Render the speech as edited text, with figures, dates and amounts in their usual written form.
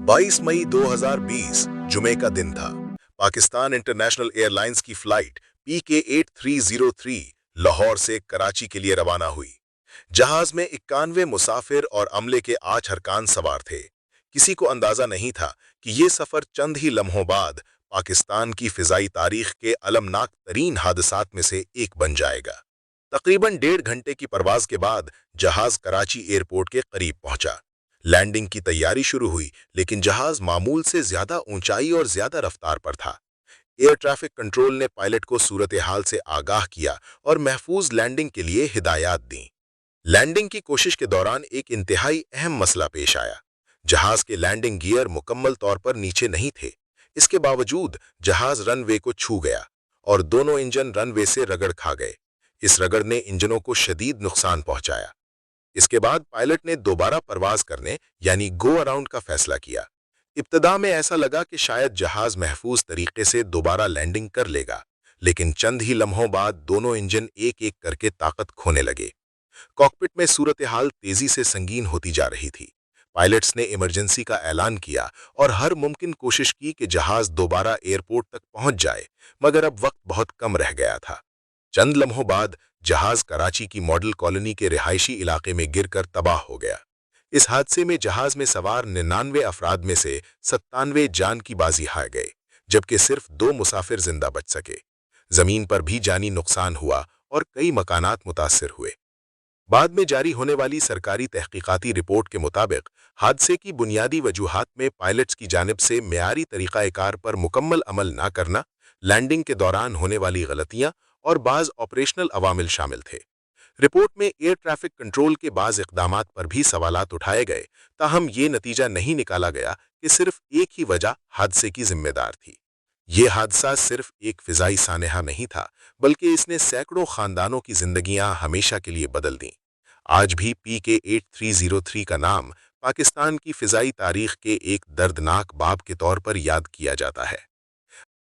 22 मई 2020 जुमे का दिन था। पाकिस्तान इंटरनेशनल एयरलाइंस की फ्लाइट PK-8303 लाहौर से कराची के लिए रवाना हुई। जहाज में 91 मुसाफिर और अमले के 8 अरकान सवार थे। किसी को अंदाजा नहीं था कि ये सफर चंद ही लम्हों बाद पाकिस्तान की फिजाई तारीख के अलमनाक तरीन हादसात में से एक बन जाएगा। तकरीबन 1.5 घंटे की परवाज के बाद जहाज कराची एयरपोर्ट के करीब पहुंचा। लैंडिंग की तैयारी शुरू हुई, लेकिन जहाज मामूल से ज्यादा ऊंचाई और ज्यादा रफ्तार पर था। एयर ट्रैफिक कंट्रोल ने पायलट को सूरत हाल से आगाह किया और महफूज लैंडिंग के लिए हिदायत दी। लैंडिंग की कोशिश के दौरान एक इंतहाई अहम मसला पेश आया। जहाज के लैंडिंग गियर मुकम्मल तौर पर नीचे नहीं थे। इसके बावजूद जहाज रनवे को छू गया और दोनों इंजन रनवे से रगड़ खा गए। इस रगड़ ने इंजनों को शदीद नुकसान पहुंचाया। इसके बाद पायलट ने दोबारा परवाज करने यानी गो अराउंड का फैसला किया। इब्तदा में ऐसा लगा कि शायद जहाज महफूज तरीके से दोबारा लैंडिंग कर लेगा, लेकिन चंद ही लम्हों बाद दोनों इंजन एक एक करके ताकत खोने लगे। कॉकपिट में सूरत हाल तेजी से संगीन होती जा रही थी। पायलट्स ने इमरजेंसी का ऐलान किया और हर मुमकिन कोशिश की कि जहाज दोबारा एयरपोर्ट तक पहुंच जाए, मगर अब वक्त बहुत कम रह गया था। चंद लम्हों बाद जहाज कराची की मॉडल कॉलोनी के रिहायशी इलाके में गिरकर तबाह हो गया। इस हादसे में जहाज में सवार 99 अफराद में से 97 जान की बाजी हार गए, जबकि सिर्फ 2 मुसाफिर जिंदा बच सके। जमीन पर भी जानी नुकसान हुआ और कई मकानात मुतासिर हुए। बाद में जारी होने वाली सरकारी तहकीकाती रिपोर्ट के मुताबिक हादसे की बुनियादी वजूहात में पायलट्स की जानिब से मेयारी तरीक़ाकार पर मुकम्मल अमल न करना, लैंडिंग के दौरान होने वाली गलतियां और बाज़ ऑपरेशनल अवामिल शामिल थे। रिपोर्ट में एयर ट्रैफिक कंट्रोल के बाज़ इक़दामात पर भी सवालात उठाए गए, ताहम ये नतीजा नहीं निकाला गया कि सिर्फ एक ही वजह हादसे की जिम्मेदार थी। ये हादसा सिर्फ एक फ़िज़ाई सानेहा नहीं था, बल्कि इसने सैकड़ों ख़ानदानों की ज़िंदगियां हमेशा के लिए बदल दीं। आज भी PK-8303 का नाम पाकिस्तान की फ़िज़ाई तारीख़ के एक दर्दनाक बाब के तौर पर याद किया जाता है।